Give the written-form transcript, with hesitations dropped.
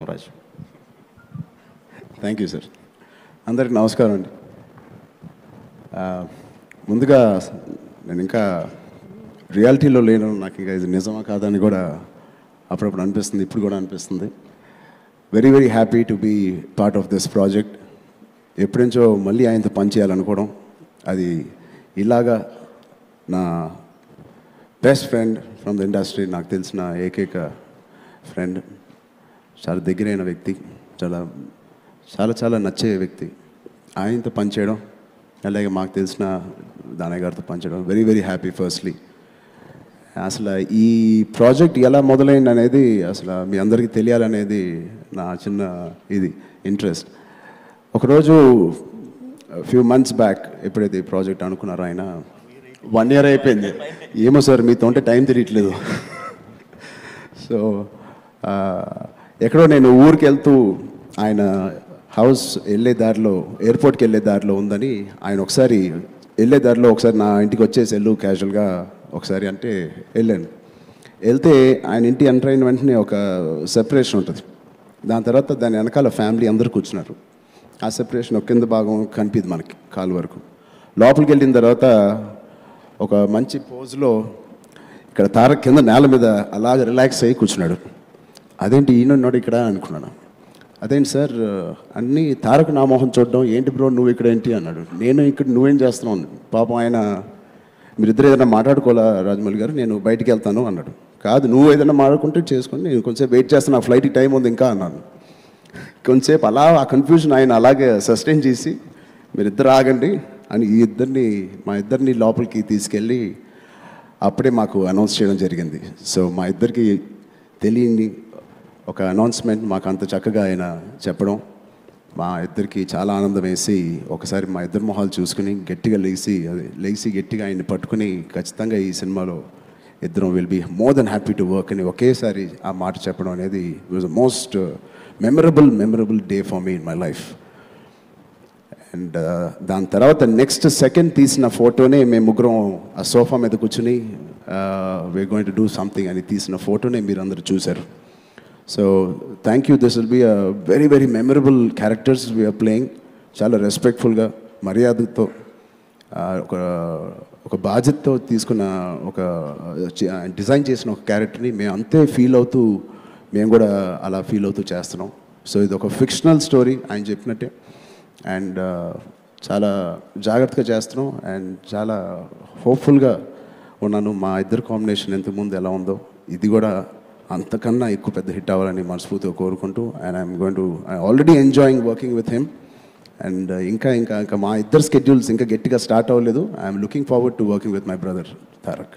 Raj thank you sir. అందరికి నమస్కారం అండి. ముందుగా నేను ఇంకా రియాలిటీలో లేను, నాకు ఇంకా ఇది నిజమా కాదని కూడా అప్పుడప్పుడు అనిపిస్తుంది, ఇప్పుడు కూడా అనిపిస్తుంది. Very very happy to be part of this project. ఎప్పుడించో మళ్ళీ ఆయనతో పనిచేయాలనుకోవడం, అది ఇలాగా నా best friend from the industry, నాకు తెలిసిన ఏకైక ఫ్రెండ్, చాలా దగ్గరైన వ్యక్తి, చాలా చాలా చాలా నచ్చే వ్యక్తి, ఆయనతో పనిచేయడం, అలాగే మాకు తెలిసిన దానయ్య గారితో పనిచేయడం వెరీ వెరీ హ్యాపీ. ఫస్ట్లీ అసలు ఈ ప్రాజెక్ట్ ఎలా మొదలైంది అనేది అసలు మీ అందరికీ తెలియాలనేది నా చిన్న ఇది ఇంట్రెస్ట్. ఒకరోజు ఫ్యూ మంత్స్ బ్యాక్ ఎప్పుడైతే ఈ ప్రాజెక్ట్ అనుకున్నారో, ఆయన 1 year అయిపోయింది. ఏమో సార్ మీతో ఉంటే టైం తెలియట్లేదు. సో ఎక్కడో నేను ఊరికి వెళ్తూ ఆయన హౌస్ వెళ్ళే దారిలో, ఎయిర్పోర్ట్కి వెళ్ళే దారిలో ఉందని, ఆయన ఒకసారి వెళ్ళే దారిలో ఒకసారి నా ఇంటికి వచ్చేసి వెళ్ళు క్యాజువల్గా ఒకసారి అంటే వెళ్ళాను. వెళ్తే ఆయన ఇంటి ఎంటర్ అయిన వెంటనే ఒక సెపరేషన్ ఉంటుంది. దాని తర్వాత దాని వెనకాల ఫ్యామిలీ అందరూ కూర్చున్నారు. ఆ సెపరేషన్ ఒక కింద భాగం కనిపిది మనకి కాలు వరకు. లోపలికి వెళ్ళిన తర్వాత ఒక మంచి పోజ్లో ఇక్కడ తారక్ కింద నేల మీద అలాగ రిలాక్స్ అయ్యి కూర్చున్నాడు. అదేంటి ఈయనన్నాడు ఇక్కడ అనుకున్నాను. అదేంటి సార్ అన్నీ తారక్ నా మొహం చూడడం, ఏంటి బ్రో నువ్వు ఇక్కడ ఏంటి అన్నాడు. నేను ఇక్కడ నువ్వేం చేస్తున్నావు? పాపం ఆయన మీరిద్దరు ఏదైనా మాట్లాడుకోవాలా రాజమౌళి గారు, నేను బయటికి వెళ్తాను అన్నాడు. కాదు నువ్వు ఏదైనా మాట్లాడుకుంటే చేసుకొని, నేను కొంచెంసేపు వెయిట్ చేస్తాను, నా ఫ్లైట్కి టైం ఉంది ఇంకా అన్నాను. కొంచెంసేపు అలా ఆ కన్ఫ్యూజన్ ఆయన అలాగే సస్టైన్ చేసి, మీరిద్దరు ఆగండి అని మా ఇద్దరిని లోపలికి తీసుకెళ్ళి అప్పుడే మాకు అనౌన్స్ చేయడం జరిగింది. సో మా ఇద్దరికి తెలియని ఒక అనౌన్స్మెంట్ మాకు అంత చక్కగా ఆయన చెప్పడం, మా ఇద్దరికి చాలా ఆనందం వేసి, ఒకసారి మా ఇద్దరు మొహాలు చూసుకుని గట్టిగా లేచి గట్టిగా ఆయన్ని పట్టుకుని, ఖచ్చితంగా ఈ సినిమాలో ఇద్దరం will be more than happy to work అని ఒకేసారి ఆ మాట చెప్పడం అనేది was most memorable day for me in my life. And దాని తర్వాత నెక్స్ట్ సెకండ్ తీసిన ఫోటోనే మేము ముగ్గురం ఆ సోఫా మీద కూర్చుని we're going to do something అని తీసిన ఫోటోనే మీరు అందరూ చూశారు. So thank you. This will be a very very memorable characters we're playing. చాలా రెస్పెక్ట్ఫుల్గా, మర్యాదతో, ఒక బాధ్యతతో తీసుకున్న, ఒక డిజైన్ చేసిన ఒక క్యారెక్టర్ని మేము అంతే ఫీల్ అవుతూ, మేము కూడా అలా ఫీల్ అవుతూ చేస్తున్నాం. సో ఇది ఒక ఫిక్షనల్ స్టోరీ ఆయన చెప్పినట్టే, అండ్ చాలా జాగ్రత్తగా చేస్తున్నాం అండ్ చాలా హోప్ఫుల్గా ఉన్నాను. మా ఇద్దరు కాంబినేషన్ ఇంతకుముందు ఎలా ఉందో ఇది కూడా అంతకన్నా ఎక్కువ పెద్ద హిట్ అవ్వాలని మనస్ఫూర్తిగా కోరుకుంటూ, and I'm already enjoying working with him. And ఇంకా మా ఇద్దరు స్కెడ్యూల్స్ ఇంకా గట్టిగా స్టార్ట్ అవ్వలేదు. I'm looking forward to working with my brother Tarak.